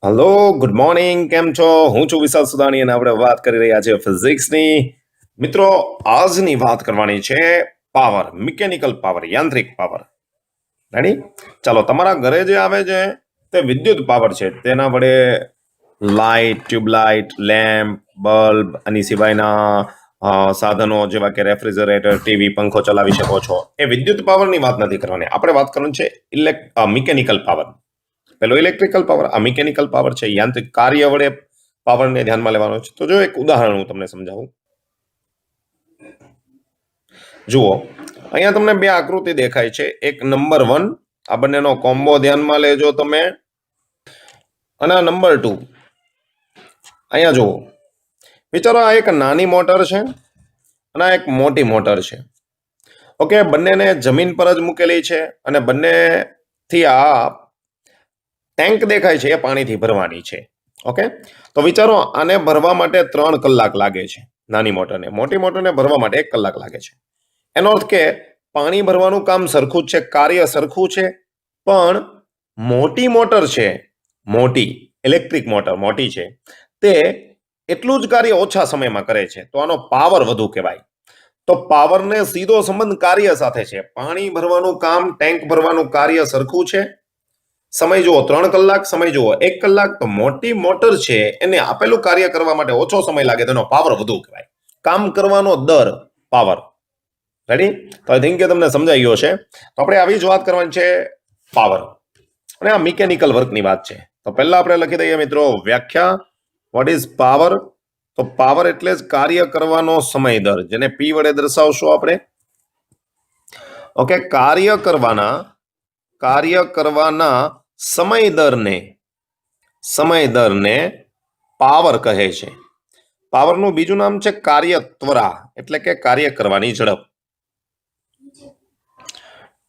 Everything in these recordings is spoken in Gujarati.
Hello, good morning. કેમ છો? હું છું વિશાલ સુદાણી અને આપણે વાત કરી રહ્યા છીએ ફિઝિક્સની. મિત્રો, આજની વાત કરવાની છે પાવર, મિકેનિકલ પાવર, યાંત્રિક પાવર. રેડી? ચાલો, તમારા ઘરે જે આવે છે તે વિદ્યુત પાવર છે. તેના વડે લાઇટ, ટ્યુબલાઇટ, લેમ્પ, બલ્બ અને સિવાયના સાધનો જેવા કે રેફ્રિજરેટર, ટીવી, પંખો ચલાવી શકો છો. એ વિદ્યુત પાવરની વાત નથી કરવાની. આપણે વાત કરવાની છે મિકેનિકલ પાવર. પેલો ઇલેક્ટ્રિકલ પાવર, આ મિકેનિકલ પાવર છે, યાંત્રિક કાર્ય વડે પાવરને ધ્યાનમાં લેવાનો છે. તો જો એક ઉદાહરણ હું તમને સમજાવું. જુઓ, અહીંયા તમને બે આકૃતિ દેખાય છે. એક નંબર 1, આ બંનેનો કોમ્બો ધ્યાનમાં લેજો તમે, અને આ નંબર 2. અહીંયા જુઓ, વિચારો, આ એક નાની મોટર છે અને આ એક મોટી મોટર છે. ઓકે, બંનેને જમીન પર જ મૂકેલી છે અને બંનેથી આ ટેન્ક દેખાય છે, એ પાણીથી ભરવાની છે. ઓકે, તો વિચારો, આને ભરવા માટે 3 કલાક લાગે છે. નાની મોટરને, મોટી મોટરને ભરવા માટે 1 કલાક લાગે છે. એનો અર્થ કે પાણી ભરવાનું કામ સરખું જ છે, કાર્ય સરખું છે, પણ મોટી મોટર છે, મોટી ઇલેક્ટ્રિક મોટર મોટી છે, તે એટલું જ કાર્ય ઓછા સમયમાં કરે છે. તો આનો પાવર વધુ કહેવાય. તો પાવરને સીધો સંબંધ કાર્ય સાથે છે. પાણી ભરવાનું કામ, ટેન્ક ભરવાનું કાર્ય સરખું છે. સમય જુઓ 3 કલાક, સમય જુઓ 1 કલાક. તો મોટી મોટર છે એને આપેલું કાર્ય કરવા માટે ઓછો સમય લાગે, તેનો પાવર વધુ કહેવાય. કામ કરવાનો દર, પાવર. રેડી? તો આઈ થિંક કે તમને સમજાઈ ગયો છે. તો આપણે આવી જ વાત કરવાની છે પાવર, અને આ મિકેનિકલ વર્કની વાત છે. તો પહેલા આપણે લખી દઈએ મિત્રો વ્યાખ્યા. What is power? તો પાવર એટલે જ કાર્ય કરવાનો સમય દર, જેને પી વડે દર્શાવશું આપણે. ઓકે, કાર્ય કરવાના સમય દરને પાવર કહે છે. પાવરનું બીજું નામ છે કાર્ય ત્વરા, એટલે કે કાર્ય કરવાની ઝડપ.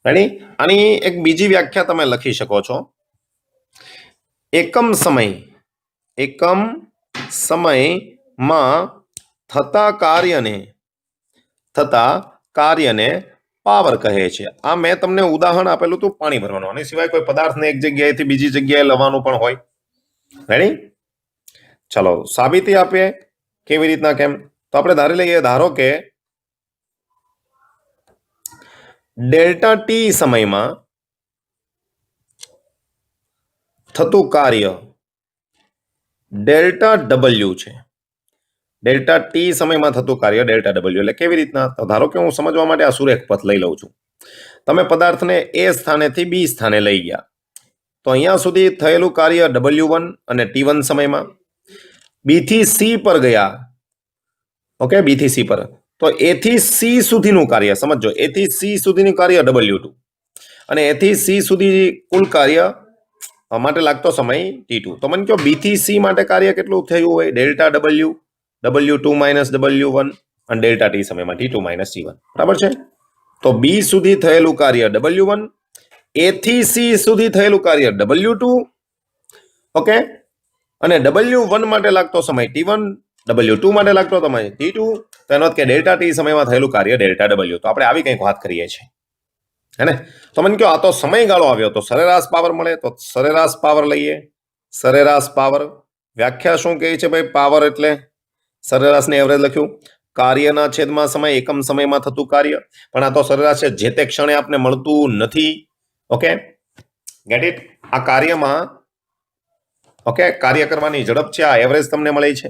રેડી? આની એક બીજી વ્યાખ્યા તમે લખી શકો છો. એકમ સમયમાં થતા કાર્યને પાવર કહે છે. આ મેં તમને ઉદાહરણ આપેલું હતું પાણી ભરવાનું. આની સિવાય કોઈ પદાર્થને એક જગ્યાએથી બીજી જગ્યાએ લાવવાનું પણ હોય. રેડી? ચલો, સાબિતી આપીએ કેવી રીતના, કેમ. તો આપણે ધારી લઈએ, ધારો કે ડેલ્ટા ટી સમયમાં થતું કાર્ય ડેલ્ટા ડબલ્યુ છે. ડેલ્ટા ટી સમયમાં થતું કાર્ય ડેલ્ટા ડબલ્યુ, એટલે કેવી રીતના? તો ધારો કે હું સમજવા માટે આ સુરેખ પથ લઈ લઉં છું. તમે પદાર્થને એ સ્થાનેથી બી સ્થાને લઈ ગયા, તો અહીંયા સુધી થયેલું કાર્ય W1 અને T1 સમયમાં. બી થી સી પર ગયા. ઓકે, બી થી સી પર, તો એ થી સી સુધીનું કાર્ય સમજો, એ થી સી સુધીનું કાર્ય W2, અને એ થી સી સુધી કુલ કાર્ય માટે લાગતો સમય T2. તો મને કહો બી થી સી માટે કાર્ય કેટલું થયું હોય? Delta W, W2 minus W1, અને ડેલ્ટા ટી સમયમાં T2 માઇનસ T1. બરાબર છે? તો બી સુધી થયેલું કાર્ય W1, એ થી સી સુધી થયેલું કાર્ય W2, ઓકે, અને W1 માટે લાગતો સમય T1, W2 માટે લાગતો સમય T2. તેનો અર્થ કે ડેલ્ટા ટી સમયમાં થયેલું કાર્ય ડેલ્ટા W. તો આપણે આવી કંઈક વાત કરીએ છીએ, હે ને? તો મને કહો આ તો સમયગાળો આવ્યો, તો સરેરાશ પાવર મળે. તો સરેરાશ પાવર લઈએ. સરેરાશ પાવર વ્યાખ્યા શું કહે છે ભાઈ? પાવર એટલે સરેરાશને એવરેજ લખ્યું, કાર્યના છેદમાં સમય, એકમ સમયમાં થતું કાર્ય. પણ આ તો સરેરાશ છે, જે તે ક્ષણે આપને મળતું નથી. Okay, get it? આ કાર્યમાં, ઓકે, કાર્ય કરવાની ઝડપ છે, આ એવરેજ તમને મળી છે.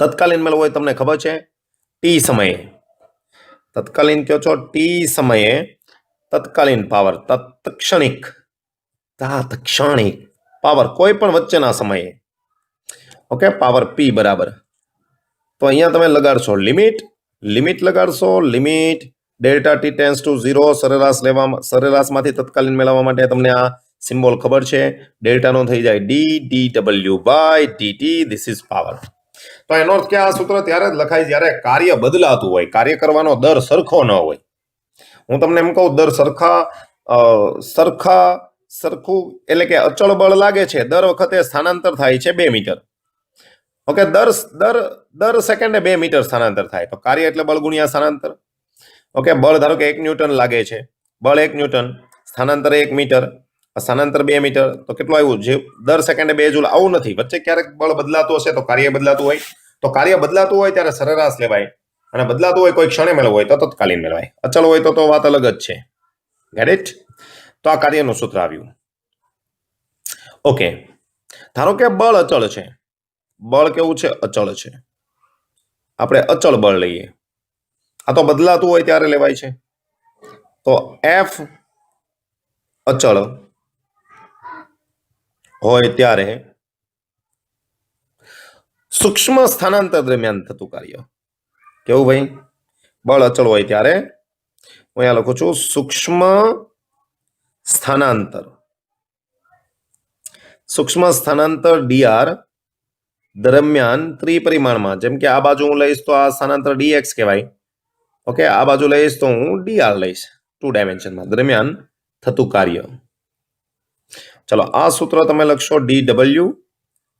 તત્કાલીન મેળવો હોય, તમને ખબર છે, ટી સમયે, તત્કાલીન કયો છો, ટી સમયે તત્કાલીન પાવર, તત્ક્ષણિક પાવર, કોઈ પણ વચ્ચેના સમયે. ઓકે, પાવર પી બરાબર. તો અહીંયા તમે લગાડશો લિમિટ લગાડશો, limit delta T tends to 0. સરેરાશમાંથી તત્કાલીન મેળવવા માટે તમને આ સિમ્બોલ ખબર છે. ડેલ્ટાનો થઈ જાય dw by dt. This is power. તો એનો અર્થ કે આ સૂત્ર ત્યારે જ લખાય જ્યારે કાર્ય બદલાતું હોય, કાર્ય કરવાનો દર સરખો ન હોય. હું તમને એમ કહું, દર સરખું એટલે કે અચળ બળ લાગે છે, દર વખતે સ્થાનાંતર થાય છે 2 મીટર. ઓકે, દર સેકન્ડે 2 મીટર સ્થાનાંતર થાય. તો કાર્ય એટલે બળ ગુણ્યા સ્થાનાંતર. ઓકે, બળ ધારો કે 1 ન્યૂટન લાગે છે, બળ 1 ન્યૂટન, સ્થાનાંતર 1 મીટર, સ્થાનાંતર 2 મીટર તો કેટલું આવ્યું? જે દર સેકન્ડે 2 જૂલ આવું નથી, વચ્ચે ક્યારેક બળ બદલાતું હશે તો કાર્ય બદલાતું હોય. તો કાર્ય બદલાતું હોય ત્યારે સરેરાશ લેવાય, અને બદલાતું હોય કોઈ ક્ષણે મેળવવું હોય તો તત્કાલીન મેળવાય. અચળ હોય તો વાત અલગ જ છે. Gate it? તો આ કાર્યનું સૂત્ર આવ્યું. ઓકે, ધારો કે બળ અચળ છે. બળ કેવું છે? અચળ છે. આપણે અચળ બળ લઈએ. આ તો બદલાતું હોય ત્યારે લેવાય છે. તો એફ અચળ હોય ત્યારે સૂક્ષ્મ સ્થાનાંતર દરમિયાન થતું કાર્ય કેવું ભાઈ? બળ અચળ હોય ત્યારે હું અહીંયા લખું છું સૂક્ષ્મ સ્થાનાંતર ડીઆર દરમિયાન ત્રિપરિમાણમાં, જેમ કે આ બાજુ હું લઈશ તો આ સ્થાનાંતર ડીએક્સ કહેવાય. ઓકે, આ બાજુ લઈશ તો હું ડીઆર લઈશ, 2 ડાયમેન્શનમાં દરમિયાન થતું કાર્ય. ચલો, આ સૂત્ર તમે લખશો DW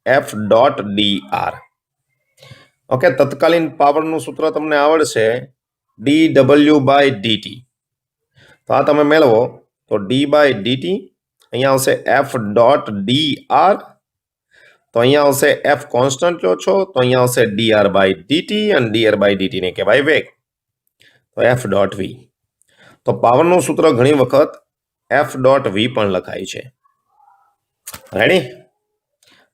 F dot DR. Okay, તત્કાલીન પાવરનું સૂત્ર તમને આવડશે dW/dt. તો આ તમે મેળવો તો d/dt અહીંયા આવશે F ડોટ DR. તો અહીંયા આવશે F કોન્સ્ટન્ટ લો છો તો અહીંયા આવશે dR/dt, અને dR/dt ને કહેવાય વેગ. તો F ડોટ V. તો પાવરનું સૂત્ર ઘણી વખત F ડોટ V પણ લખાય છે. રેડી?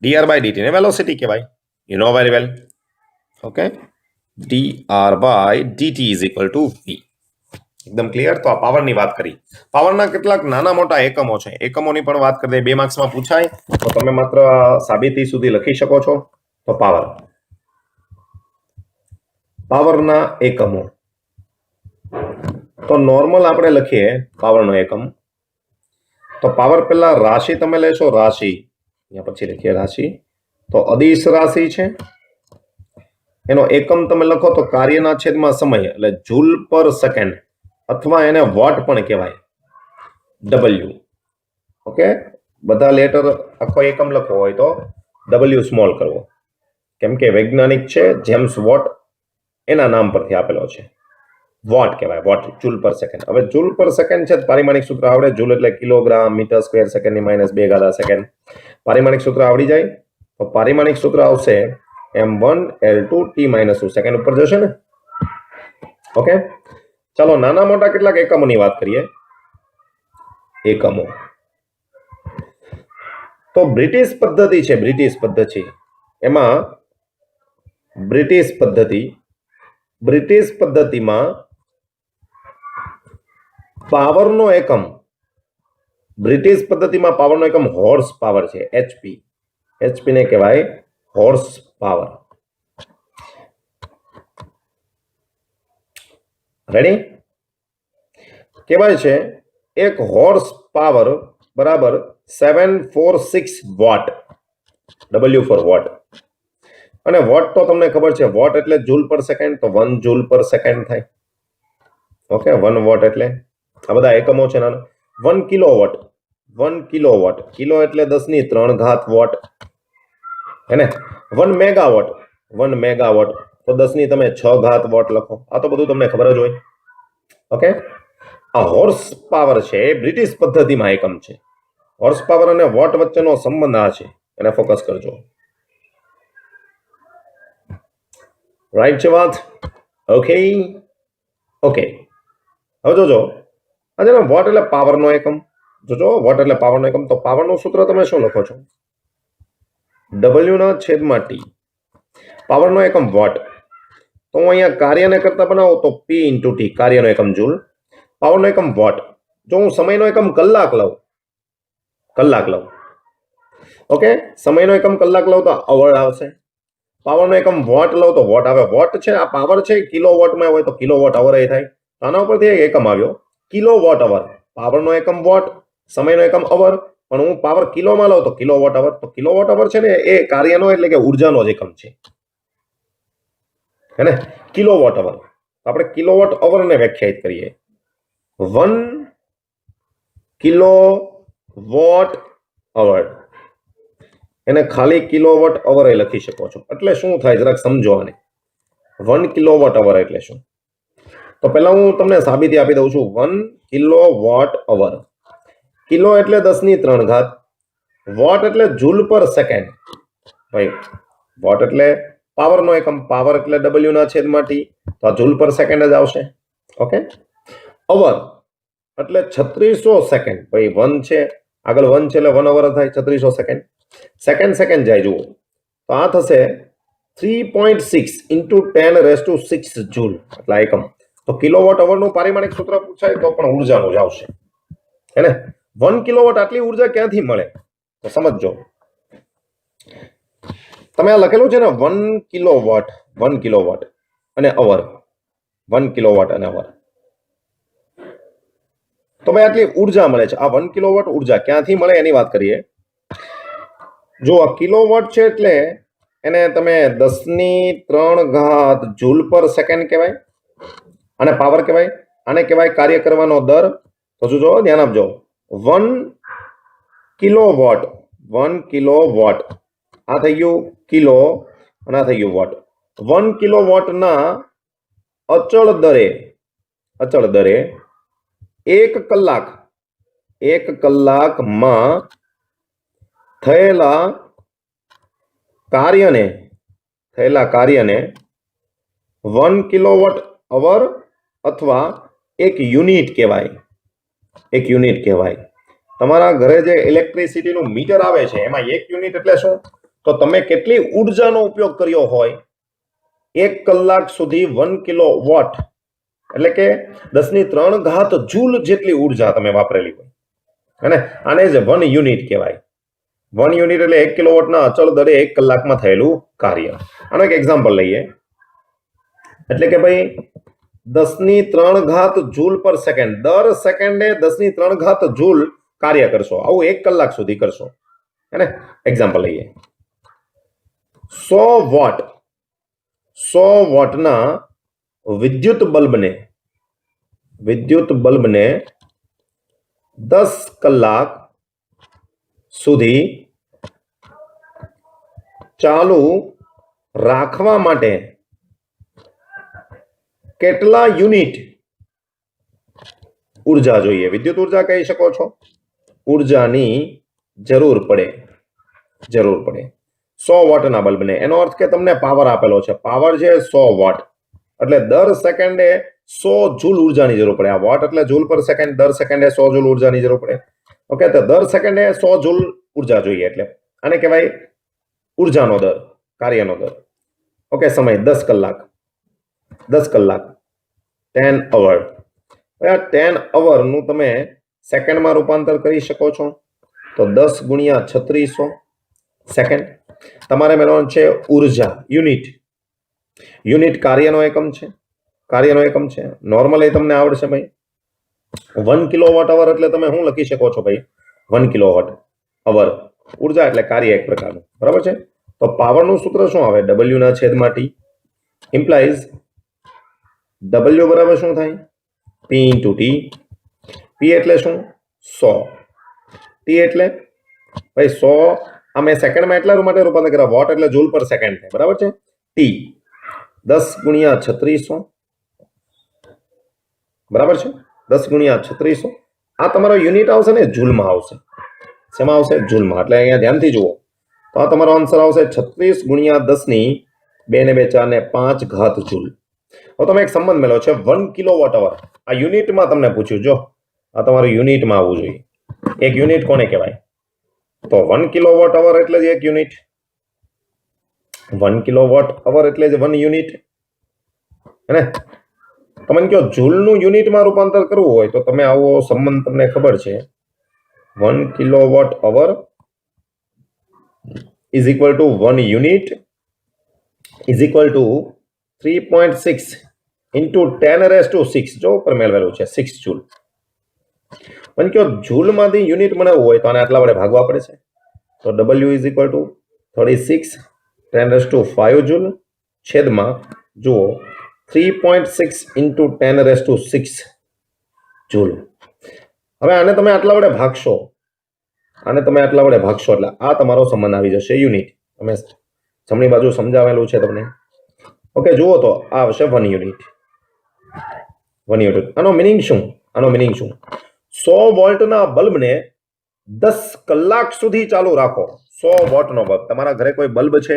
dR/dt ને વેલોસિટી કહેવાય, you know very well. Okay, dR/dt is equal two V. એકદમ ક્લિયર. તો આ પાવરની વાત કરી. પાવરના કેટલાક નાના મોટા એકમો છે, એકમોની પણ વાત કરી દઈએ. 2 માર્ક્સમાં પૂછાય તો તમે માત્ર સાબિતી સુધી લખી શકો છો. તો પાવરના એકમો તો નોર્મલ આપણે લખીએ પાવરનો એકમ. તો પાવર પહેલા રાશિ તમે લેશો, રાશિ અહીંયા પછી લખીએ રાશિ. તો અદિશ રાશિ છે, એનો એકમ તમે લખો તો કાર્યના છેદમાં સમય, એટલે જૂલ પર સેકન્ડ, અથવા એને વોટ પણ કહેવાય, W. ઓકે, બધા લેટર આખો એકમ લખવો હોય તો W સ્મોલ કરવો, કેમ કે વૈજ્ઞાનિક છે જેમ્સ વોટ, એના નામ પરથી આપેલો છે. વોટ કહેવાય, વોટ, જૂલ પર સેકન્ડ. હવે જૂલ પર સેકન્ડ છે, પારિમાણિક સૂત્ર આવડે. જૂલ એટલે કિલોગ્રામ મીટર સ્ક્વેર સેકન્ડની -2 સેકન્ડ. પારિમાણિક સૂત્ર આવડી જાય તો પારિમાણિક સૂત્ર આવશે m1L2T-2 સેકન્ડ ઉપર જશે ને. ઓકે, ચાલો નાના મોટા કેટલાક એકમોની વાત કરીએ. એકમો તો બ્રિટિશ પદ્ધતિ છે, બ્રિટિશ પદ્ધતિ. એમાં બ્રિટિશ પદ્ધતિમાં પાવરનો એકમ, બ્રિટિશ પદ્ધતિમાં પાવરનો એકમ હોર્સ પાવર છે, HP. HP ને કહેવાય હોર્સ પાવર. રેડી? કહેવાય છે એક હોર્સ પાવર બરાબર 746 વોટ, W ફોર વોટ. અને વોટ તો તમને ખબર છે, વોટ એટલે જૂલ પર સેકન્ડ, તો 1 જૂલ પર સેકન્ડ થાય. ઓકે, 1 વોટ એટલે આ બધા એકમો છે નાના. 1 કિલોવોટ, કિલો એટલે 10⁻³ વોટ, હે ને. 1 મેગાવોટ, તો 10⁻6 વોટ લખો. આ તો બધું તમને ખબર જ હોય. ઓકે, આ હોર્સ પાવર છે, બ્રિટિશ પદ્ધતિમાં એકમ છે. હોર્સ પાવર અને વોટ વચ્ચેનો સંબંધ આ છે, એને ફોકસ કરજો. રાઈટ છે વાત? ઓકે. હવે જોજો, આજે વોટ એટલે પાવરનો એકમ. જોજો, વોટ એટલે પાવરનો એકમ. તો પાવરનું સૂત્ર તમે શું લખો છો? W/T. પાવરનો એકમ વોટ. તો હું અહીંયા કાર્યને કરતા બનાવું તો P/T, કાર્યનો એકમ જૂલ. પાવરનો એકમ વોટ. જો હું સમયનો એકમ કલાક લઉં, ઓકે, સમયનો એકમ કલાક લઉં તો અવર આવશે. પાવરનો એકમ વોટ લઉં તો વોટ આવે. વોટ છે, આ પાવર છે, કિલોવોટમાં હોય તો કિલોવોટ અવર એ થાય. આના ઉપરથી એક એકમ આવ્યો, કિલોવોટ અવર. પાવરનો એકમ વોટ, સમયનો એકમ અવર, પણ હું પાવર કિલોમાં લઉં તો કિલોવોટ અવર. તો કિલોવોટ અવર છે ને એ કાર્યનો એટલે કે ઉર્જાનો જ એકમ છે, હે ને. કિલોવોટ અવર, આપણે કિલોવોટ અવરને વ્યાખ્યાયિત કરીએ. 1 કિલોવોટ અવર, એને ખાલી કિલોવોટ અવર લખી શકો છો. એટલે શું થાય જરાક સમજો આને. 1 કિલોવોટ અવર એટલે શું? તો પહેલા હું તમને સાબિતી આપી દઉં છું. 1 કિલોવોટ અવર કિલો એટલે 10⁻³ વોટ એટલે જૂલ પર સેકન્ડ ભાઈ વોટ એટલે પાવરનો એકમ પાવર એટલે W ના છેદમાં T તો આ જૂલ પર સેકન્ડ જ આવશે ઓકે અવર એટલે 3600 સેકન્ડ ભાઈ 1 છે આગળ 1 છે એટલે 1 અવર થાય 3600 સેકન્ડ સેકન્ડ જાય જુઓ તો આ થશે 3.6 into 10⁻⁶ જૂલ એટલે એકમ તો કિલોવોટ અવરનું પારિમાણિક સૂત્ર પૂછાય તો પણ ઉર્જાનું જ આવશે હે ને 1 કિલોવોટ આટલી ઉર્જા ક્યાંથી મળે તો સમજજો તમે આ લખેલું છે ને 1 કિલોવોટ અને અવર 1 કિલોવોટ અને અવર તો ભાઈ આટલી ઉર્જા મળે છે આ 1 કિલોવોટ ઉર્જા ક્યાંથી મળે એની વાત કરીએ જો આ કિલોવોટ છે એટલે એને તમે 10⁻³ જૂલ પર સેકન્ડ કહેવાય અને પાવર કહેવાય આને કહેવાય કાર્ય કરવાનો દર તો જો ધ્યાન આપજો 1 કિલોવોટ આ થઈ ગયું કિલો અને આ થઈ ગયું વોટ 1 કિલોવોટના અચળ દરે 1 કલાકમાં થયેલા કાર્યને 1 કિલોવોટ અવર અથવા એક યુનિટ કહેવાય તમારા ઘરે જે ઇલેક્ટ્રિસિટીનું મીટર આવે છે એમાં એક યુનિટ એટલે શું તો તમે કેટલી ઉર્જાનો ઉપયોગ કર્યો હોય 1 કલાક સુધી 1 કિલોવોટ એટલે કે 10⁻³ જૂલ જેટલી ઉર્જા તમે વાપરેલી હોય અને આને જ 1 યુનિટ કહેવાય 1 યુનિટ એટલે 1 કિલોવોટના અચળ દરે 1 કલાકમાં થયેલું કાર્ય આનો એક એક્ઝામ્પલ લઈએ એટલે કે ભાઈ 10⁻³ જૂલ પર સેકન્ડ દર સેકન્ડે 10⁻³ જૂલ કાર્ય કરશો આવું 1 કલાક સુધી કરશો હે ને એક્ઝામ્પલ લઈએ 100 વોટના વિદ્યુત બલ્બને 10 કલાક સુધી ચાલુ રાખવા માટે કેટલા યુનિટ ઉર્જા જોઈએ વિદ્યુત ઉર્જા કહી શકો છો ઉર્જાની જરૂર પડે 100 વોટના બલ્બને એનો અર્થ કે તમને પાવર આપેલો છે પાવર છે 100 વોટ એટલે દર સેકન્ડે 100 જૂલ ઉર્જાની જરૂર પડે આ વોટ એટલે જૂલ પર સેકન્ડ દર સેકન્ડે 100 જૂલ ઉર્જાની જરૂર પડે ઓકે તો દર સેકન્ડે 100 જૂલ ઉર્જા જોઈએ એટલે આને કહેવાય ઉર્જાનો દર કાર્યનો દર ઓકે સમય 10 કલાક 10 અવર આ 10 અવરનું તમે સેકન્ડમાં રૂપાંતર કરી શકો છો તો 10 × 3600 સેકન્ડ તમારે મેળવવાનું છે ઉર્જા યુનિટ કાર્યનો એકમ છે નોર્મલી તમને આવડશે ભાઈ 1 કિલોવોટ અવર એટલે તમે શું લખી શકો છો ભાઈ 1 કિલોવોટ અવર ઉર્જા એટલે કાર્ય એક પ્રકારનું બરાબર છે તો પાવરનું સૂત્ર શું આવે W ના છેદમાં T ઇમ્પ્લાઇઝ W બરાબર શું થાય P × T P એટલે શું 100 T એટલે ભાઈ 100 આ મેં સેકન્ડમાં એટલા માટે રૂપાંતર કર્યા વોટ એટલે જૂલ પર સેકન્ડ થાય બરાબર છે T 10 × 3600 બરાબર છે 10 × 3600 આ તમારો યુનિટ આવશે ને જૂલમાં આવશે શેમાં આવશે જૂલમાં એટલે અહીંયા ધ્યાનથી જુઓ તો આ તમારો આન્સર આવશે 36 × 10⁻², 2 ને 5 ઘાત જૂલ તો તમે એક સંબંધ મેળવો છે 1 કિલોવોટ અવર આ યુનિટમાં તમને પૂછ્યું જો આ તમારું યુનિટમાં આવવું જોઈએ એક યુનિટ કોને કહેવાય તો 1 કિલોવોટ અવર એટલે જ એક યુનિટ 1 કિલોવોટ અવર એટલે જ 1 યુનિટ હે તમને કહો જૂલનું યુનિટમાં રૂપાંતર કરવું હોય તો તમે આવો સંબંધ તમને ખબર છે 1 kilowatt hour is equal to 1 unit is equal to 3.6 into 10⁻⁶ જો ઉપર મેળવેલું છે 6 જૂલ મને કહો જૂલમાંથી યુનિટ બનાવવું હોય તો આને આટલા વડે ભાગવા પડે છે તો W is equal two 36 10⁵ joule છેદમાં જુઓ 3.6 into 10⁶ જૂલ હવે આને તમે આટલા વડે ભાગશો એટલે આ તમારો સંબંધ આવી જશે યુનિટ તમે જમણી બાજુ સમજાવેલું છે તમને ઓકે જુઓ તો આ આવશે 1 યુનિટ આનો મિનિંગ શું 100 વોલ્ટના બલ્બને 10 કલાક સુધી ચાલુ રાખો 100 વોટનો બલ્બ. તમારા ઘરે કોઈ બલ્બ છે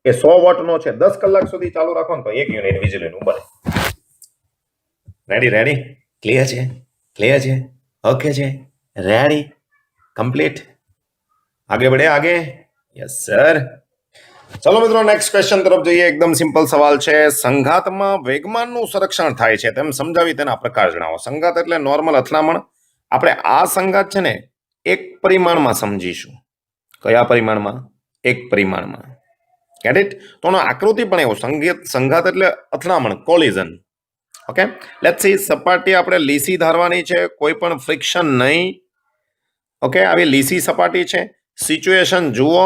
એ 100 વોટનો છે, 10 કલાક સુધી ચાલુ રાખો ને તો 1 યુનિટ વીજળીનું બને. Ready ready? ક્લિયર છે? ક્લિયર છે? ઓકે છે? રેડી? કમ્પ્લીટ? આગે बढ़े आगे? Yes sir. ચલો મિત્રો નેક્સ્ટ ક્વેશ્ચન તરફ જઈએ. એકદમ સિમ્પલ સવાલ છે. સંઘાતમાં વેગમાનનું સંરક્ષણ થાય છે તેમ સમજાવી તેના પ્રકાર જણાવો. સંઘાત એટલે નોર્મલ અથડામણ. આપણે આ સંઘાત છે ને એક પરિમાણમાં સમજીશું. કયા પરિમાણમાં? એક પરિમાણમાં. Gate it? તો આકૃતિ પણ એવું સંઘાત એટલે અથડામણ, કોલિઝન. Okay, let's see. સપાટી આપણે લીસી ધારવાની છે, કોઈ પણ ફ્રિક્શન નહીં. ઓકે, આવી લીસી સપાટી છે. સિચ્યુએશન જુઓ.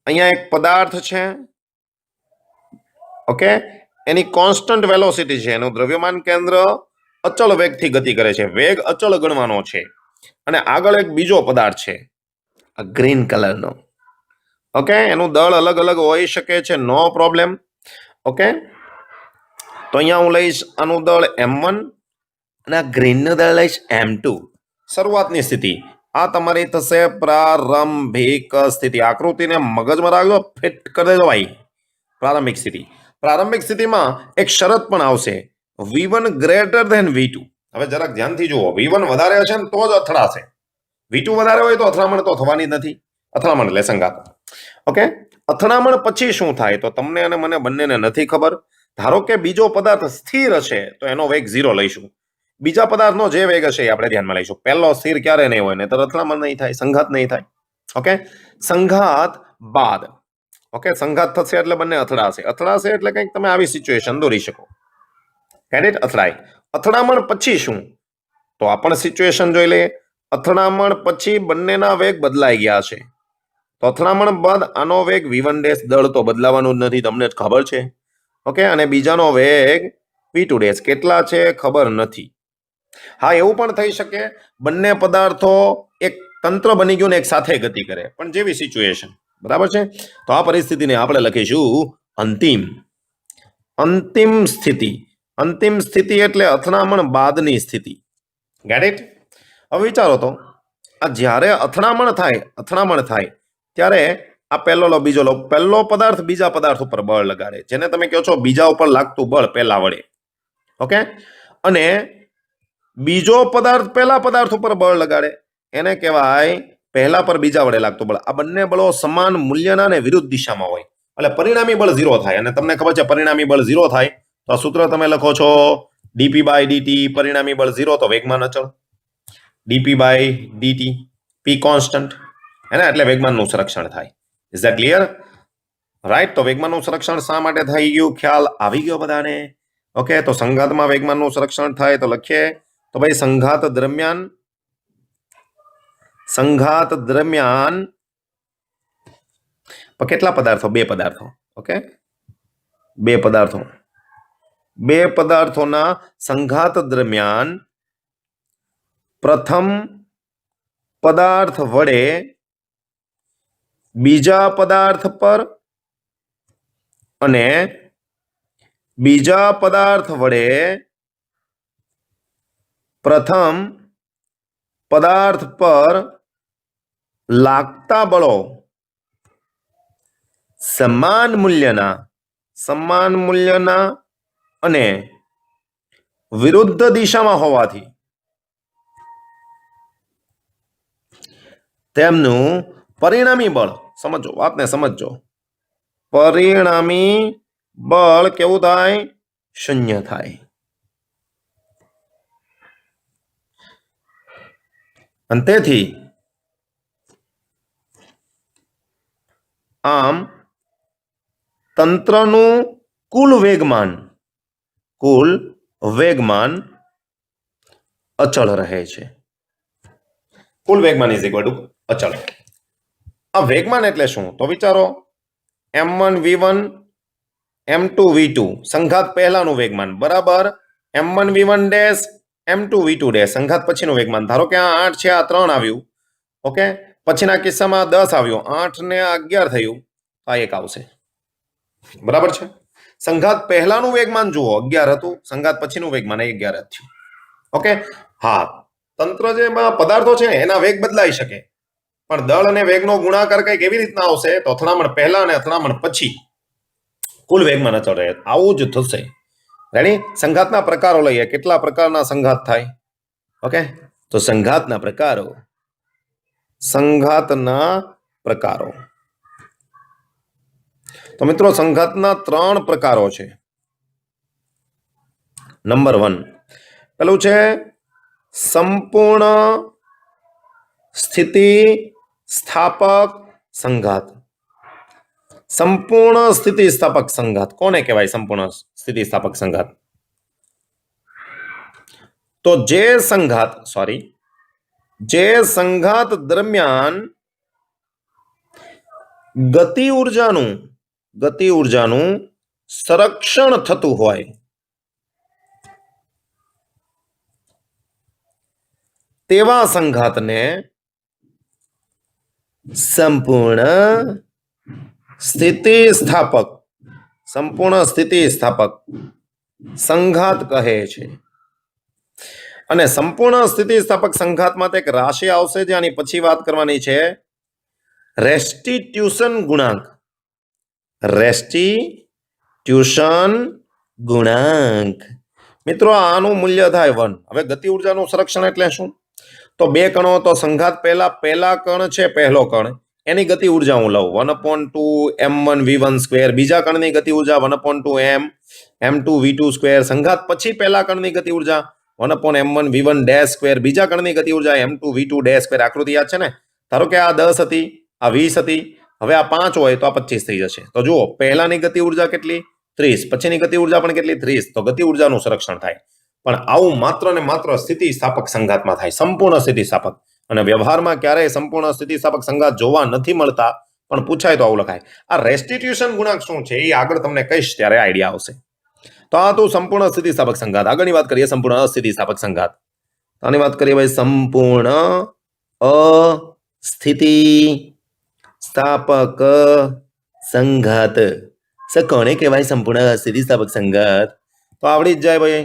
અહીંયા એક પદાર્થ છે. ઓકે, એની કોન્સ્ટન્ટ વેલોસિટી છે, એનું દ્રવ્યમાન કેન્દ્ર અચળ વેગથી ગતિ કરે છે, વેગ અચળ ગણવાનો છે. અને આગળ એક બીજો પદાર્થ છે, આ ગ્રીન કલરનો. ઓકે, એનું દળ અલગ અલગ હોઈ શકે છે, નો પ્રોબ્લેમ. ઓકે, તો અહીંયા હું લઈશ આનું દળ m1 અને આ ગ્રીનનું દળ લઈશ m2. શરૂઆતની સ્થિતિ આ તમારી થશે પ્રારંભિક સ્થિતિ. આકૃતિને મગજમાં રાખજો, ફિટ કરી દેજો ભાઈ. પ્રારંભિક સ્થિતિ. પ્રારંભિક સ્થિતિમાં એક શરત પણ આવશે, v1 ગ્રેટર ધેન v2. હવે જરાક ધ્યાનથી જુઓ, v1 વધારે હશે ને તો જ અથડાશે, v2 વધારે હોય તો અથડામણ તો થવાની જ નથી. અથડામણ એટલે સંઘાત. ઓકે, અથડામણ પછી શું થાય તો તમને અને મને બંનેને નથી ખબર. ધારો કે બીજો પદાર્થ સ્થિર હશે તો એનો વેગ 0 લઈશું. બીજા પદાર્થનો જે વેગ હશે એ આપણે ધ્યાનમાં લઈશું. પહેલો સ્થિર ક્યારે નહીં હોય ને તો અથડામણ નહીં થાય, સંઘાત નહીં થાય. ઓકે, સંઘાત બાદ ઓકે, સંઘાત થશે એટલે બંને અથડાશે. અથડાશે એટલે કંઈક તમે આવી સિચ્યુએશન દોરી શકો. કેન્ડિડેટ અથડાય. અથડામણ પછી શું તો આપણે સિચ્યુએશન જોઈ લઈએ. અથડામણ પછી બંનેના વેગ બદલાઈ ગયા છે. તો અથડામણ બાદ આનો વેગ v1 ડેશ, દળ તો બદલાવાનું જ નથી, તમને જ ખબર છે. ઓકે, અને બીજાનો વેગ v2 ડેશ કેટલા છે ખબર નથી. હા, એવું પણ થઈ શકે બંને પદાર્થો એક તંત્ર બની ગયું ને એક સાથે ગતિ કરે, પણ જેવી સિચ્યુએશન. બરાબર છે? તો આ પરિસ્થિતિને આપણે લખીશું અંતિમ. અંતિમ સ્થિતિ. અંતિમ સ્થિતિ એટલે અથડામણ બાદની સ્થિતિ. Get it? હવે વિચારો તો આ જ્યારે અથડામણ થાય ત્યારે આ પહેલો લો બીજો લો. પહેલો પદાર્થ બીજા પદાર્થ ઉપર બળ લગાડે, જેને તમે કહો છો બીજા ઉપર લાગતું બળ પહેલા વડે. ઓકે, અને બીજો પદાર્થ પહેલા પદાર્થ ઉપર બળ લગાડે, એને કહેવાય પહેલા પર બીજા વડે લાગતું બળ. આ બંને બળો સમાન મૂલ્યના અને વિરુદ્ધ દિશામાં હોય એટલે પરિણામી બળ 0 થાય. અને તમને ખબર છે પરિણામી બળ 0 થાય તો આ સૂત્ર તમે લખો છો dp/dt. પરિણામી બળ 0 તો વેગમાન અચળ, dp/dt, p કોન્સ્ટન્ટ, હે ને, એટલે વેગમાનનું સંરક્ષણ થાય. Is that clear? રાઈટ? તો વેગમાનનું સંરક્ષણ શા માટે થઈ ગયું ખ્યાલ આવી ગયો બધાને? ઓકે, તો સંઘાતમાં વેગમાનનું સંરક્ષણ થાય તો લખીએ તો ભાઈ સંઘાત દરમિયાન કેટલા પદાર્થો? 2 પદાર્થો. ઓકે, 2 પદાર્થો. 2 પદાર્થોના સંઘાત દરમિયાન પ્રથમ પદાર્થ વડે બીજા પદાર્થ પર અને બીજા પદાર્થ વડે પ્રથમ પદાર્થ પર લાગતા બળો સમાન મૂલ્યના અને વિરુદ્ધ દિશામાં હોવાથી તેમનું પરિણામી બળ, સમજો વાતને સમજો, પરિણામી બળ કેવું થાય? 0 થાય. અને તેથી આમ તંત્રનું કુલ વેગમાન અચળ રહે છે. કુલ વેગમાન ઇઝ ઇક્વલ ટુ અચળ. આ વેગમાન એટલે શું તો વિચારો, m1 v1 m2 v2 સંઘાત પહેલાનું વેગમાન બરાબર m1 v1 dash m2 v2 dash સંઘાત પછીનું વેગમાન. ધારો કે આ 8 છે, આ 3 આવ્યું. ઓકે, પછીના કિસ્સામાં 10 આવ્યો, 8 ને 11 થયું, આ 1 આવશે. બરાબર છે? સંઘાત પહેલાનું વેગમાન જુઓ 11 હતું, સંઘાત પછીનું વેગમાન 11 થયું. ઓકે, હા, તંત્ર જેમાં પદાર્થો છે એના વેગ બદલાઈ શકે, પણ દળ અને વેગનો ગુણાકાર કઈ કેવી રીતના આવશે? તો અથડામણ પહેલા અને અથડામણ પછી કુલ વેગમાં ન રહે, આવું જ થશે. રેડી? સંઘાતના પ્રકારો લઈએ. કેટલા પ્રકારના સંઘાત થાય? ઓકે, તો સંઘાતના પ્રકારો. તો મિત્રો સંઘાતના 3 પ્રકારો છે. નંબર 1 પેલું છે સંપૂર્ણ સ્થિતિ સ્થાપક સંઘાત. સંપૂર્ણ સ્થિતિ સ્થાપક સંઘાત કોને કહેવાય? સંપૂર્ણ સ્થિતિ સ્થાપક સંઘાત તો જે સંઘાત દરમિયાન ગતિ ઉર્જાનું સંરક્ષણ થતું હોય તેવા સંઘાતને સંપૂર્ણ સ્થિતિસ્થાપક સંઘાત કહે છે. અને સંપૂર્ણ સ્થિતિસ્થાપક સંઘાતમાં એક રાશિ આવશે જેની પછી વાત કરવાની છે, રેસ્ટિટ્યુશન ગુણાંક. મિત્રો આનું મૂલ્ય થાય 1. હવે ગતિ ઉર્જાનું સંરક્ષણ એટલે શું? તો 2 કણો, તો સંઘાત પહેલા કણ છે, પહેલો કણ, એની ગતિ ઉર્જા હું લઉં 1/2m1v1 બીજા કણની ગતિ ઉર્જા 1/2m2v2. સંઘાત પછી પહેલા કણની ગતિ ઉર્જા 1/m1v1 બીજા કણની ગતિ ઉર્જા m2v2. આકૃતિ યાદ છે ને? ધારો કે આ 10 હતી, આ 20 હતી, હવે આ 5 હોય તો આ 25 થઈ જશે. તો જુઓ, પહેલાની ગતિ ઉર્જા કેટલી? 30. પછીની ગતિ ઉર્જા પણ કેટલી? 30. તો ગતિ ઉર્જાનું સંરક્ષણ થાય. પણ આવું માત્ર ને માત્ર સ્થિતિસ્થાપક સંઘાતમાં થાય, સંપૂર્ણ સ્થિતિસ્થાપક. અને વ્યવહારમાં ક્યારેય સંપૂર્ણ સ્થિતિસ્થાપક સંઘાત જોવા નથી મળતા, પણ પૂછાય તો આવું લખાય. આ રેસ્ટિટ્યુશન ગુણાંક શું છે એ આગળ તમને કહીશ ત્યારે આઈડિયા આવશે. તો આ તો સંપૂર્ણ સ્થિતિસ્થાપક સંઘાત. આગળની વાત કરીએ સંપૂર્ણ અસ્થિતિસ્થાપક સંઘાત. આની વાત કરીએ ભાઈ, સંપૂર્ણ અસ્થિતિસ્થાપક સંઘાત. કોને કહેવાય સંપૂર્ણ સ્થિતિસ્થાપક સંઘાત? તો આવડી જ જાય ભાઈ.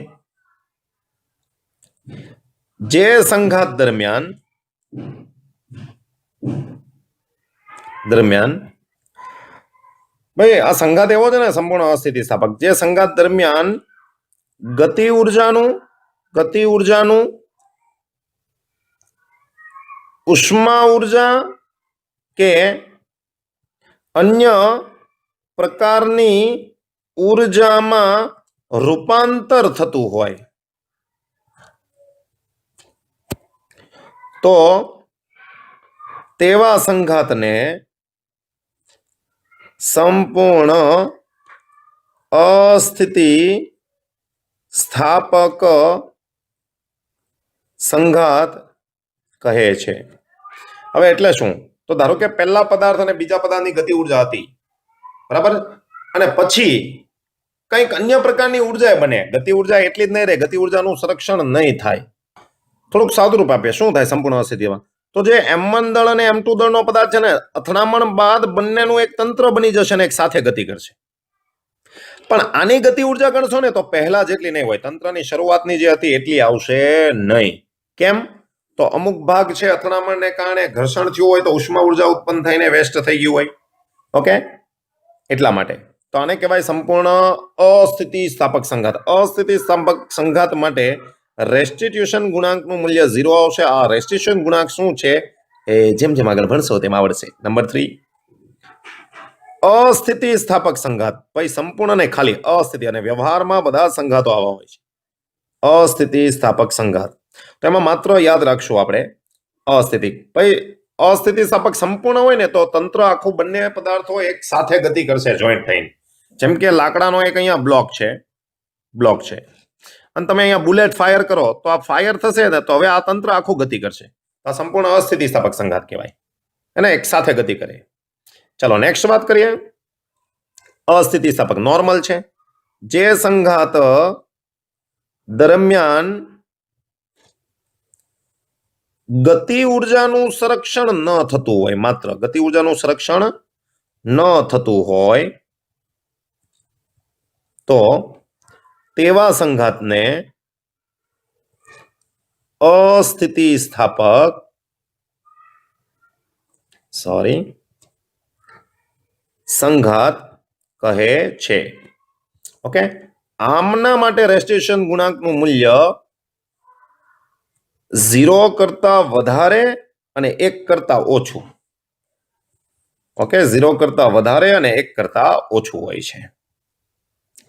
જે સંઘાત દરમિયાન ભાઈ આ સંઘાત એવો છે ને સંપૂર્ણ અસ્થિતિસ્થાપક, જે સંઘાત દરમિયાન ગતિ ઉર્જાનું ઉષ્મા ઉર્જા કે અન્ય પ્રકારની ઉર્જામાં રૂપાંતર થતું હોય તો તેવા સંઘાતને સંપૂર્ણ અસ્થિતિસ્થાપક સંઘાત કહે છે. હવે એટલે શું? તો ધારો કે પહેલા પદાર્થ અને બીજા પદાર્થની ગતિ ઉર્જા હતી, બરાબર, અને પછી કંઈક અન્ય પ્રકારની ઉર્જા બને. ગતિ ઉર્જા એટલી જ નહીં રહે, ગતિ ઉર્જાનું સંરક્ષણ નહીં થાય. થોડુંક સાદુરૂપ આપીએ, શું થાય સંપૂર્ણ અસ્થિતિમાં? તો જે m1 દળ અને m2 દળનો પદાર્થ છે ને, અથડામણ બાદ બંનેનું એક તંત્ર બની જશે અને એક સાથે ગતિ કરશે. પણ આની ગતિ ઉર્જા ગણશો ને તો પહેલા જેટલી નહીં હોય, તંત્રની શરૂઆતની જે હતી એટલી આવશે નહીં. કેમ? તો અમુક ભાગ છે અથડામણને કારણે ઘર્ષણ થયું હોય તો ઉષ્મા ઉર્જા ઉત્પન્ન થઈને વેસ્ટ થઈ ગયું હોય. ઓકે, એટલા માટે તો આને કહેવાય સંપૂર્ણ અસ્થિતિસ્થાપક સંઘાત. અસ્થિતિસ્થાપક સંઘાત માટે રેસ્ટિટ્યુશન ગુણાંકનું મૂલ્ય 0 આવશે. આ રેસ્ટિટ્યુશન ગુણાંક શું છે એ જેમ જેમ આગળ ભણશો તેમ આવડશે. નંબર 3, અસ્થિતિસ્થાપક સંઘાત. ભાઈ સંપૂર્ણ ને ખાલી અસ્થિતિ, અને વ્યવહારમાં બધા સંઘાતો આવા હોય છે. અસ્થિતિસ્થાપક સંઘાત, તો એમાં માત્ર યાદ રાખશું આપણે અસ્થિતિ. ભાઈ અસ્થિતિસ્થાપક સંપૂર્ણ હોય ને તો તંત્ર આખું બંને પદાર્થો એક સાથે ગતિ કરશે જોઈન્ટ થઈને. જેમ કે લાકડાનો એક અહીંયા બ્લોક છે, અને તમે અહીંયા બુલેટ ફાયર કરો તો આ ફાયર થશે ને, તો હવે આ તંત્ર આખું ગતિ કરશે. આ સંપૂર્ણ અસ્થિતિસ્થાપક સંઘાત કહેવાય, એને એક સાથે ગતિ કરે. ચલો નેક્સ્ટ વાત કરીએ. અસ્થિતિસ્થાપક નોર્મલ છે. જે સંઘાત દરમિયાન ગતિ ઉર્જાનું સંરક્ષણ ન થતું હોય, માત્ર ગતિ ઉર્જાનું સંરક્ષણ ન થતું હોય તો તેવા સંઘાતને અસ્થિતિસ્થાપક સંઘાત કહે છે. ઓકે, આમના માટે રેસ્ટિટ્યુશન ગુણાંકનું મૂલ્ય 0 કરતા વધારે અને 1 કરતા ઓછું. ઓકે, 0 કરતા વધારે અને 1 કરતા ઓછું હોય છે.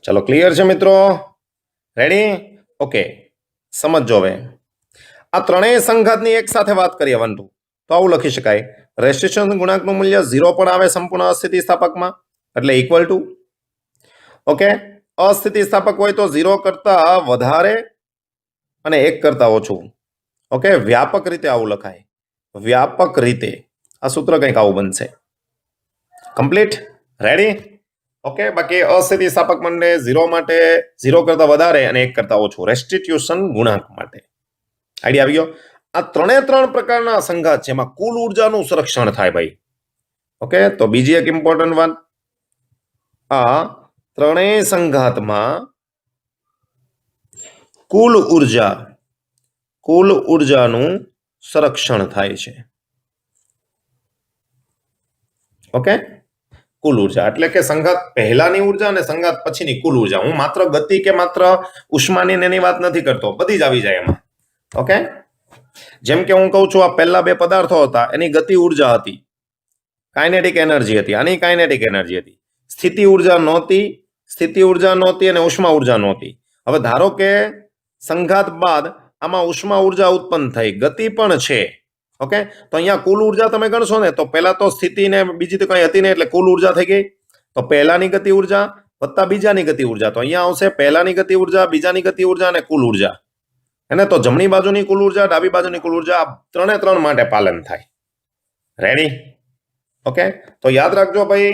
ચલો, ક્લિયર છે મિત્રો? રેડી? ઓકે, સમજો હવે. આ ત્રણેય સંઘાતની એક સાથે વાત કરીએ 1 2 તો આવું લખી શકાય. રેસ્ટિટ્યુશન ગુણાંકનું મૂલ્ય 0 પણ આવે સંપૂર્ણ અસ્થિતિસ્થાપકમાં, એટલે ઇક્વલ ટુ. ઓકે, અસ્થિતિસ્થાપક હોય તો 0 કરતા વધારે અને 1 કરતા ઓછું. ઓકે, વ્યાપક રીતે આવું લખાય. વ્યાપક રીતે આ સૂત્ર કંઈક આવું બનશે. કમ્પ્લીટ? રેડી? ઓકે, બાકી અસ્થિતિસ્થાપક માટે 0 માટે 0 કરતા વધારે અને 1 કરતા ઓછું રેસ્ટિટ્યુશન ગુણાંક માટે. આઈડિયા આવી ગયો? આ ત્રણ પ્રકારના સંઘાત છે, એમાં કુલ ઉર્જાનું સંરક્ષણ થાય ભાઈ. ઓકે, તો બીજી એક ઇમ્પોર્ટન્ટ વાત, આ ત્રણેય સંઘાતમાં કુલ ઉર્જાનું સંરક્ષણ થાય છે. ઓકે, કુલ ઉર્જા એટલે કે સંઘાત પહેલાની ઉર્જા અને સંઘાત પછીની કુલ ઉર્જા. હું માત્ર ગતિ કે માત્ર ઉષ્માની એની વાત નથી કરતો, બધી જ આવી જાય એમાં. ઓકે, જેમ કે હું કહું છું, આ પહેલા બે પદાર્થો હતા, એની ગતિ ઉર્જા હતી, કાઇનેટિક એનર્જી હતી, આની કાઇનેટિક એનર્જી હતી. સ્થિતિ ઉર્જા નહોતી અને ઉષ્મા ઉર્જા નહોતી. હવે ધારો કે સંઘાત બાદ આમાં ઉષ્મા ઉર્જા ઉત્પન્ન થઈ, ગતિ પણ છે. ઓકે, તો અહીંયા કુલ ઉર્જા તમે ગણશો ને તો પહેલા તો સ્થિતિ ને બીજી તો કઈ હતી ને, એટલે કુલ ઉર્જા થઈ ગઈ. તો પહેલાની ગતિ ઉર્જા વત્તા બીજાની ગતિ ઉર્જા, તો અહીંયા આવશે પહેલાની ગતિ ઉર્જા, બીજાની ગતિ ઉર્જા અને કુલ ઉર્જા. એને તો જમણી બાજુની કુલ ઉર્જા, ડાબી બાજુની કુલ ઉર્જા, આ ત્રણ માટે પાલન થાય. રેડી? ઓકે, તો યાદ રાખજો ભાઈ,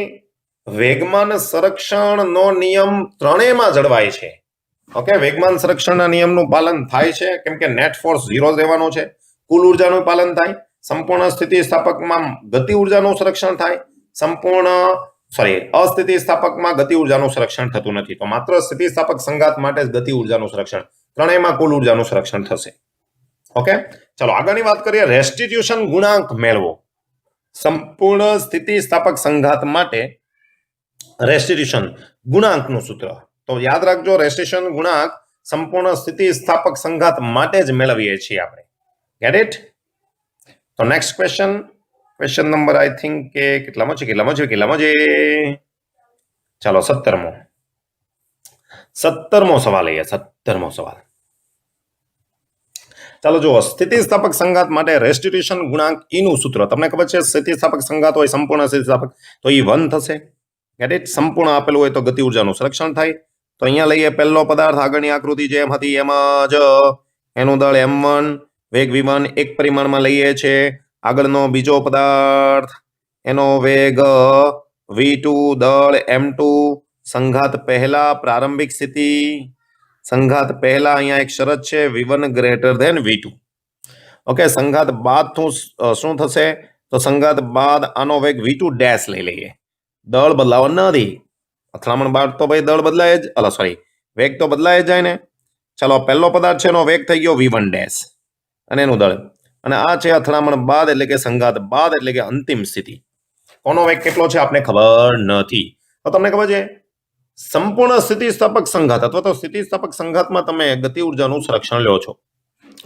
વેગમાન સંરક્ષણનો નિયમ ત્રણેયમાં જળવાય છે. ઓકે, વેગમાન સંરક્ષણના નિયમનું પાલન થાય છે, કેમ કે નેટ ફોર્સ 0 રહેવાનો છે. કુલ ઉર્જાનું પાલન થાય, સંપૂર્ણ સ્થિતિસ્થાપકમાં ગતિ ઉર્જાનું સંરક્ષણ થાય, અસ્થિતિસ્થાપકમાં ગતિ ઉર્જાનું સંરક્ષણ થતું નથી. તો માત્ર સ્થિતિસ્થાપક સંઘાત માટે જ ગતિ ઉર્જાનું સંરક્ષણ, ત્રણેયમાં કુલ ઉર્જાનું સંરક્ષણ થશે. ઓકે, ચલો આગળની વાત કરીએ. રેસ્ટિટ્યુશન ગુણાંક મેળવો. સંપૂર્ણ સ્થિતિસ્થાપક સંઘાત માટે રેસ્ટિટ્યુશન ગુણાંકનું સૂત્ર તો યાદ રાખજો. રેસ્ટિટ્યુશન ગુણાંક સંપૂર્ણ સ્થિતિસ્થાપક સંઘાત માટે જ મેળવીએ છીએ આપણે. Get it? તો next question number I think કે કેટલામો છે? ચાલો 17મો સવાલ લઈએ. 17મો સવાલ. ચાલો જુઓ, સ્થિતિસ્થાપક સંઘાત માટે રેસ્ટિટ્યુશન ગુણાંક નું સૂત્ર તમને ખબર છે. સ્થિતિસ્થાપક સંઘાત હોય, સંપૂર્ણ સ્થિતિસ્થાપક, તો એ 1 થશે. Get it? સંપૂર્ણ આપેલું હોય તો ગતિ ઉર્જાનું સંરક્ષણ થાય. તો અહીંયા લઈએ પહેલો પદાર્થ, આગળની આકૃતિ જેમ હતી એમાં જ એનું દળ m1, વેગ v1 એક પરિમાણમાં લઈએ છે. આગળનો બીજો પદાર્થ, એનો વેગ v2, દળ m2. સંઘાત પહેલા પ્રારંભિક સ્થિતિ, સંઘાત પહેલા અહીંયા એક શરત છે, v1 greater than v2. Okay, સંઘાત બાદ શું થશે? તો સંઘાત બાદ આનો વેગ v2 ડેશ લઈ લઈએ. દળ બદલાવા નથી. અથડામણ બાદ તો ભાઈ દળ બદલાય જ, વેગ તો બદલાય જ જાય ને. ચાલો, પહેલો પદાર્થ છે, એનો વેગ થઈ ગયો v1 ડેશ અને એનું દળ, અને આ છે અથડામણ બાદ એટલે કે સંઘાત બાદ એટલે કે અંતિમ સ્થિતિ. કોનો વેગ કેટલો છે આપણે ખબર નથી. તો તમને ખબર છે, સંપૂર્ણ સ્થિતિસ્થાપક સંઘાત અથવા તો સ્થિતિસ્થાપક સંઘાતમાં તમે ગતિ ઉર્જાનું સંરક્ષણ લો છો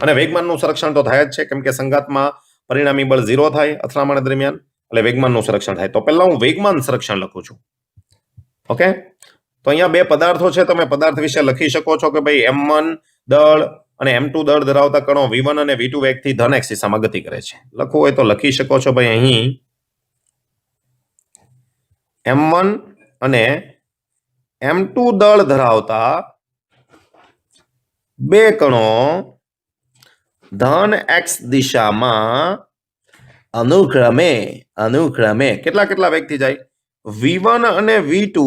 અને વેગમાનનું સંરક્ષણ તો થાય જ છે, કેમ કે સંઘાતમાં પરિણામી બળ 0 થાય અથડામણ દરમિયાન, એટલે વેગમાનનું સંરક્ષણ થાય. તો પહેલા હું વેગમાન સંરક્ષણ લખું છું. ઓકે, તો અહીંયા બે પદાર્થો છે, તમે પદાર્થ વિશે લખી શકો છો કે ભાઈ m1 દળ અને m2 દળ ધરાવતા કણો v1 અને v2 વેગથી ધન x દિશામાં ગતિ કરે છે. લખવું હોય તો લખી શકો છો ભાઈ, અહીં m1 અને m2 દળ ધરાવતા બે કણો ધન x દિશામાં અનુક્રમે કેટલા વેગથી જાય? v1 અને v2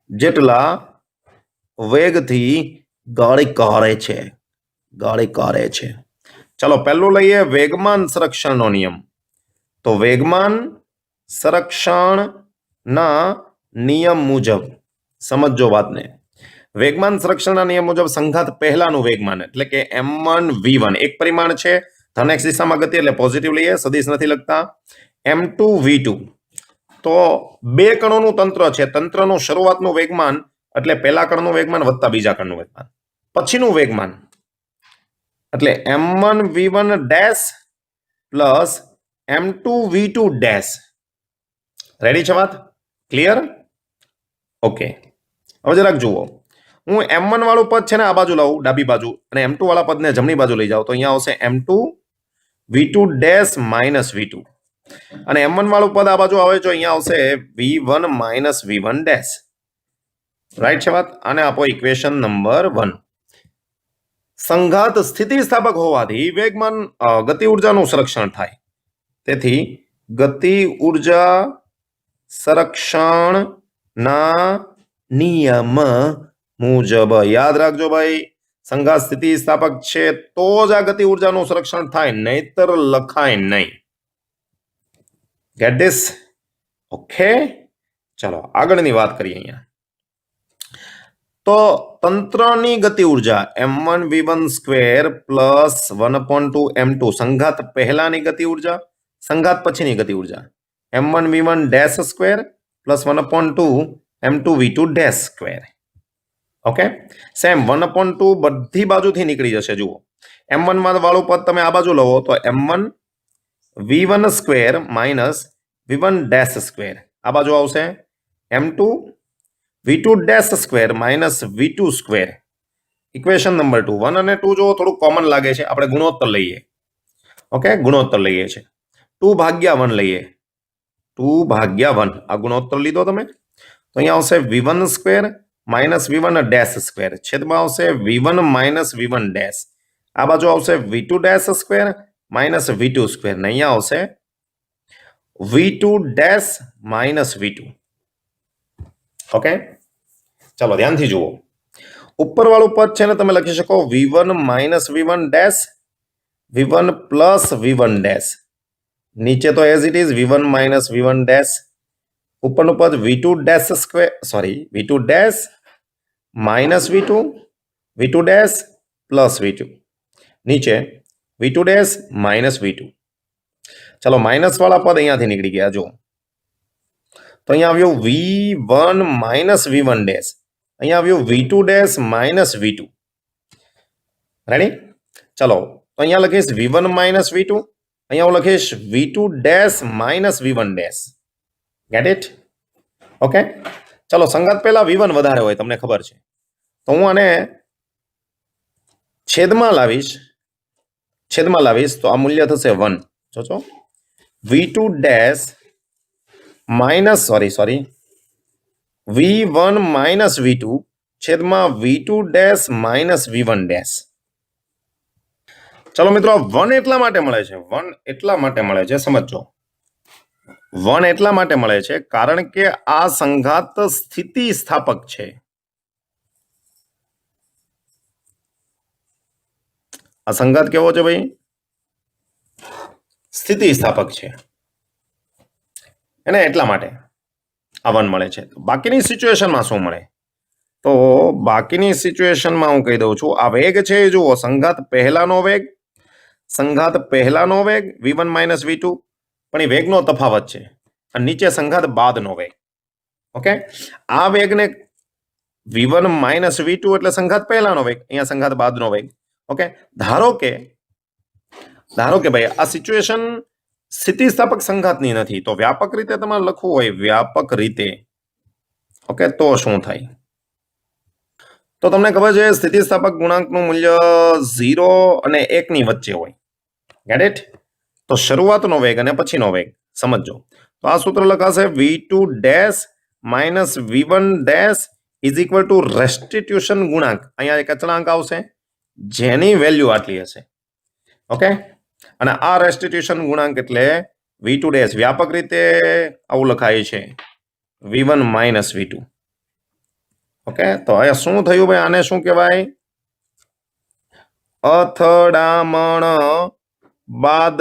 જેટલા વેગથી ગાડી કરે છે. ચાલો પહેલું લઈએ વેગમાન સંરક્ષણનો નિયમ. તો વેગમાન સંરક્ષણના નિયમ મુજબ સમજો વાતને. વેગમાન સંરક્ષણના નિયમ મુજબ સંઘાત પહેલાનું વેગમાન એટલે કે m1 v1 એક પરિમાણ છે, ધન x દિશામાં ગતિ એટલે પોઝિટિવ લઈએ, સદિશ નથી લખતા. m2 v2 તો બે કણોનું તંત્ર છે, તંત્રનું શરૂઆતનું વેગમાન એટલે પહેલા કણનું વેગમાન વત્તા બીજા કણનું વેગમાન, પછીનું વેગમાન એટલે m1 v1 dash plus m2 v2 dash. Ready છે વાત? ક્લિયર? ઓકે. હવે જરાક જુઓ, હું m1 વાળું પદ છે ને આ બાજુ લાવું ડાબી બાજુ અને m2 વાળા પદને જમણી બાજુ લઈ જાઉં તો અહીંયા આવશે m2 v2 dash minus v2 અને m1 વાળું પદ આ બાજુ આવે તો અહીંયા આવશે v1 minus v1 dash. Right છે વાત? આને આપો ઇક્વેશન નંબર 1. સંઘાત સ્થિતિસ્થાપક હોવાથી વેગમાન ગતિ ઉર્જાનું સંરક્ષણ થાય, તેથી ગતિ ઉર્જા સંરક્ષણના નિયમ મુજબ યાદ રાખજો ભાઈ, સંઘાત સ્થિતિસ્થાપક છે તો જ આ ગતિ ઉર્જાનું સંરક્ષણ થાય, નહીતર લખાય નહીં. Gate this? ઓકે, ચલો આગળની વાત કરીએ. અહીંયા તો તંત્રની ગતિ ઉર્જા m1 v1 square plus 1/2 m2 સંઘાત પહેલાની ગતિ ઉર્જા, સંઘાત પછીની ગતિ ઉર્જા m1 v1 dash square plus 1/2 m2 v2 dash square. Okay, same 1/2 બધી બાજુથી નીકળી જશે. જુઓ, m1 વાળું પદ તમે આ બાજુ લો તો m1 v1 square minus v1 dash square આ બાજુ આવશે m2 v2 dash square minus v2 square. Equation number 2. 1 અને 2 જો થોડું કોમન લાગે છે, આપણે ગુણોત્તર લઈએ. ઓકે, ગુણોત્તર લઈએ છે, 2/1 લઈએ, 2/1 આ ગુણોત્તર લીધો તમે તો અહીંયા આવશે v1 square minus v1 dash square છેદમાં આવશે v1 માઇનસ v1 ડેશ, આ બાજુ આવશે v2 dash square minus v2 square ને અહીંયા આવશે v2 dash minus v2. Okay, ચાલો ધ્યાનથી જુઓ, ઉપર વાળું પદ છે ને તમે લખી શકો v1 minus v1 dash v1 plus v1 dash, નીચે તો as it is v1 minus v1 dash, ઉપરનું પદ v2 dash square sorry v2 dash minus v2 v2 dash plus v2, નીચે v2 ડેશ માઇનસ v2. ચલો માઇનસ વાળા પદ અહીંયાથી નીકળી ગયા. જો તો અહીંયા આવ્યું v1 માઇનસ v1 ડેશ, અહીંયા આવ્યું v2 dash minus v2. Ready? ચલો તો અહીંયા લખીશ v1 માઇનસ v2, અહીંયા હું લખીશ v2 dash minus v1 dash. Get it? Okay, ચલો સંગાત પહેલા v1 વધારે હોય તમને ખબર છે તો હું આને છેદમાં લાવીશ તો આ મૂલ્ય થશે 1. જોજો, v2 dash minus v1 minus v2 છેદમાં v2 dash minus v1 dash. ચલો મિત્રો, 1 એટલા માટે મળે છે, 1 એટલા માટે મળે છે, સમજો 1 એટલા માટે મળે છે કારણ કે આ સંઘાત સ્થિતિસ્થાપક છે. આ સંઘાત કેવો છે ભાઈ? સ્થિતિસ્થાપક છે, એને એટલા માટે આ 1 મળે છે. બાકીની સિચ્યુએશનમાં શું મળે? તો બાકીની સિચ્યુએશનમાં હું કહી દઉં છું, આ વેગ છે જુઓ, સંઘાત પહેલાનો વેગ v1 માઇનસ v2, પણ એ વેગનો તફાવત છે અને નીચે સંઘાત બાદનો વેગ. ઓકે, આ વેગને v1 માઇનસ v2 એટલે સંઘાત પહેલાનો વેગ, અહીંયા સંઘાત બાદનો વેગ. ઓકે, ધારો કે ભાઈ આ સિચ્યુએશન સ્થિતિસ્થાપક સંઘાતની નથી તો વ્યાપક રીતે તમારે લખવું હોય વ્યાપક રીતે, ઓકે, તો શું થાય? તો તમને ખબર છે સ્થિતિસ્થાપક ગુણાંકનું મૂલ્ય 0 અને 1 ની વચ્ચે હોય. Gate it? તો શરૂઆતનો વેગ અને પછીનો વેગ સમજો તો આ સૂત્ર લખાશે v2 dash minus v1 dash is equal to restitution ગુણાંક, અહીંયા એક અચળાંક આવશે જેની વેલ્યુ આટલી હશે. ઓકે, અને આ રેસ્ટિટ્યુશન ગુણાંક એટલે v2 ડેશ વ્યાપક રીતે આવું લખાય છે v1 માઇનસ v2. ઓકે, તો અહીંયા શું થયું ભાઈ? આને શું કહેવાય? અથડામણ બાદ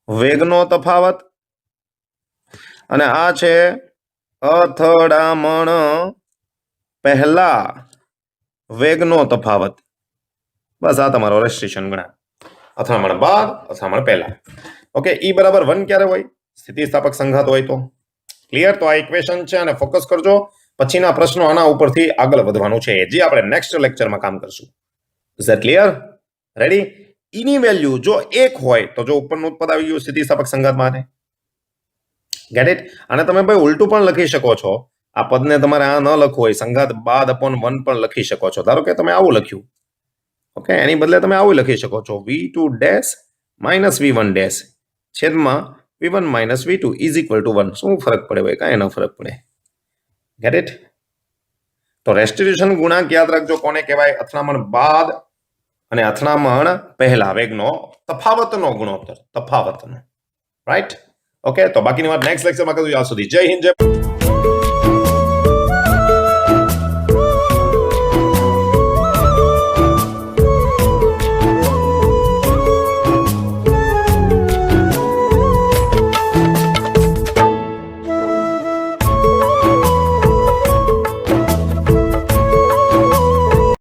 વેગનો તફાવત, અને આ છે અથડામણ પહેલા વેગનો તફાવત, બસ આ તમારો રેસ્ટ્રિક્શન ગુણાંક. અથડામણ બાદ, અથડામણ પહેલા. ઓકે, ઈ બરાબર 1 ક્યારે હોય? સ્થિતિસ્થાપક સંઘાત હોય તો. ક્લિયર? તો આ ઇક્વેશન છે અને ફોકસ કરજો. પછીના પ્રશ્નો આના ઉપરથી આગળ વધવાનું છે, જે આપણે નેક્સ્ટ લેક્ચરમાં કામ કરશું. Is that clear? રેડી? ઈની વેલ્યુ જો 1 હોય તો જો ઉપરનું પદ આવી ગયું સ્થિતિસ્થાપક સંઘાત માટે. Get it? અને તમે ભાઈ ઉલટું પણ લખી શકો છો. આ પદને તમારે આ ન લખવું હોય, સંઘાત બાદ અપોન 1 પણ લખી શકો છો. ધારો કે તમે આવું લખ્યું, ઓકે, એની બદલે તમે આવું લખી શકો છો, v2 dash minus v1 dash છેદમાં v1 minus v2 is equal to 1. શું ફરક પડે ભાઈ? કાંઈ ન ફરક પડે. Gate it? તો રેસ્ટિટ્યુશન ગુણાંક યાદ રાખજો કોને કહેવાય? અથડામણ બાદ અને અથડામણ પહેલા વેગનો તફાવતનો ગુણોત્તર. તફાવતનો. રાઈટ? ઓકે, તો બાકીની વાત નેક્સ્ટ લેક્ચરમાં કરું. ત્યાં સુધી જય હિન્દ, જય